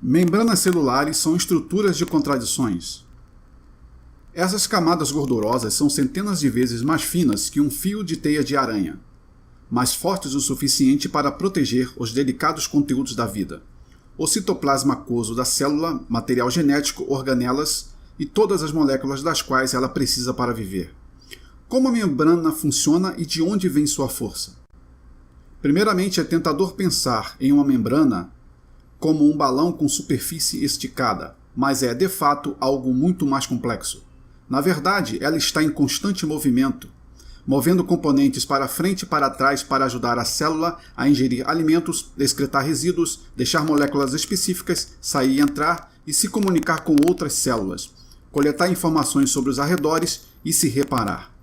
Membranas celulares são estruturas de contradições. Essas camadas gordurosas são centenas de vezes mais finas que um fio de teia de aranha, mas fortes o suficiente para proteger os delicados conteúdos da vida. O citoplasma aquoso da célula, material genético, organelas e todas as moléculas das quais ela precisa para viver. Como a membrana funciona e de onde vem sua força? Primeiramente, é tentador pensar em uma membrana como um balão com superfície esticada, mas é, de fato, algo muito mais complexo. Na verdade, ela está em constante movimento, movendo componentes para frente e para trás para ajudar a célula a ingerir alimentos, excretar resíduos, deixar moléculas específicas, sair e entrar e se comunicar com outras células, coletar informações sobre os arredores e se reparar.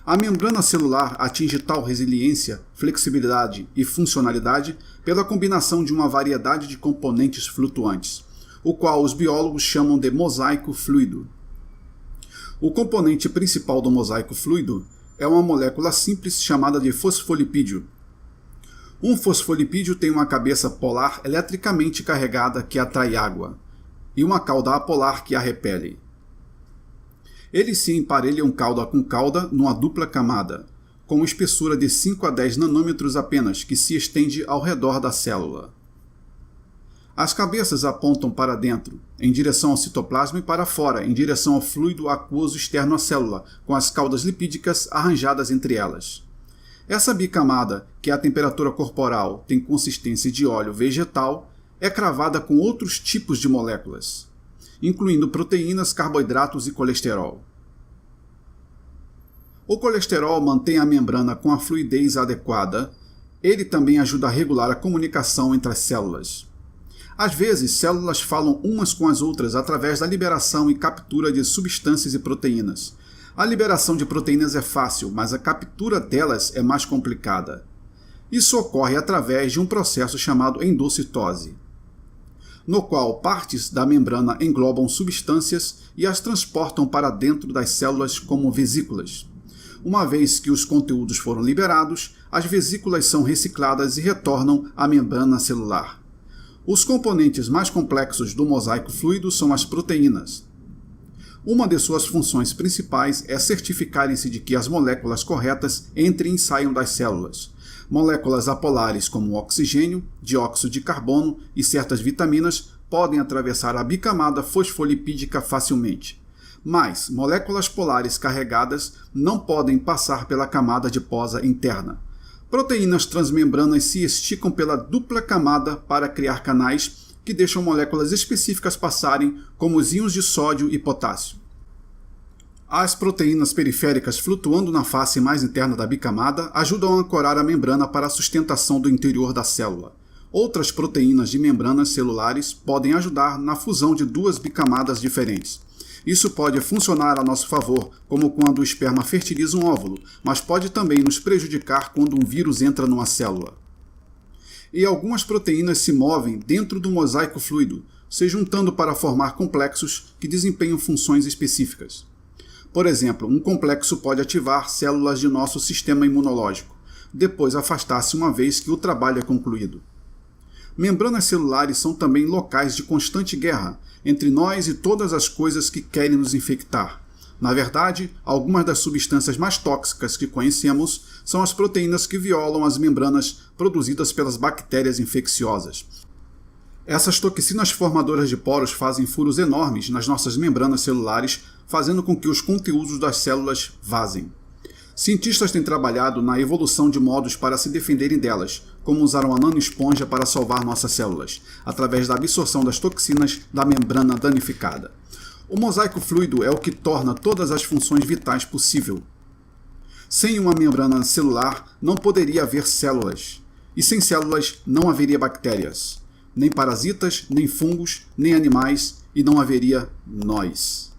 A membrana celular atinge tal resiliência, flexibilidade e funcionalidade pela combinação de uma variedade de componentes flutuantes, o qual os biólogos chamam de mosaico fluido. O componente principal do mosaico fluido é uma molécula simples chamada de fosfolipídio. Um fosfolipídio tem uma cabeça polar eletricamente carregada que atrai água, e uma cauda apolar que a repele. Eles se emparelham cauda com cauda numa dupla camada, com espessura de 5 a 10 nanômetros apenas, que se estende ao redor da célula. As cabeças apontam para dentro, em direção ao citoplasma, e para fora, em direção ao fluido aquoso externo à célula, com as caudas lipídicas arranjadas entre elas. Essa bicamada, que a temperatura corporal tem consistência de óleo vegetal, é cravada com outros tipos de moléculas, incluindo proteínas, carboidratos e colesterol. O colesterol mantém a membrana com a fluidez adequada. Ele também ajuda a regular a comunicação entre as células. Às vezes, células falam umas com as outras através da liberação e captura de substâncias e proteínas. A liberação de proteínas é fácil, mas a captura delas é mais complicada. Isso ocorre através de um processo chamado endocitose, no qual partes da membrana englobam substâncias e as transportam para dentro das células como vesículas. Uma vez que os conteúdos foram liberados, as vesículas são recicladas e retornam à membrana celular. Os componentes mais complexos do mosaico fluido são as proteínas. Uma de suas funções principais é certificarem-se de que as moléculas corretas entrem e saiam das células. Moléculas apolares como o oxigênio, dióxido de carbono e certas vitaminas podem atravessar a bicamada fosfolipídica facilmente. Mas moléculas polares carregadas não podem passar pela camada adiposa interna. Proteínas transmembranas se esticam pela dupla camada para criar canais que deixam moléculas específicas passarem, como os íons de sódio e potássio. As proteínas periféricas flutuando na face mais interna da bicamada ajudam a ancorar a membrana para a sustentação do interior da célula. Outras proteínas de membranas celulares podem ajudar na fusão de duas bicamadas diferentes. Isso pode funcionar a nosso favor, como quando o esperma fertiliza um óvulo, mas pode também nos prejudicar quando um vírus entra numa célula. E algumas proteínas se movem dentro do mosaico fluido, se juntando para formar complexos que desempenham funções específicas. Por exemplo, um complexo pode ativar células de nosso sistema imunológico, depois afastar-se uma vez que o trabalho é concluído. Membranas celulares são também locais de constante guerra entre nós e todas as coisas que querem nos infectar. Na verdade, algumas das substâncias mais tóxicas que conhecemos são as proteínas que violam as membranas produzidas pelas bactérias infecciosas. Essas toxinas formadoras de poros fazem furos enormes nas nossas membranas celulares, fazendo com que os conteúdos das células vazem. Cientistas têm trabalhado na evolução de modos para se defenderem delas, como usar uma nanoesponja para salvar nossas células, através da absorção das toxinas da membrana danificada. O mosaico fluido é o que torna todas as funções vitais possível. Sem uma membrana celular não poderia haver células, e sem células não haveria bactérias, nem parasitas, nem fungos, nem animais, e não haveria nós.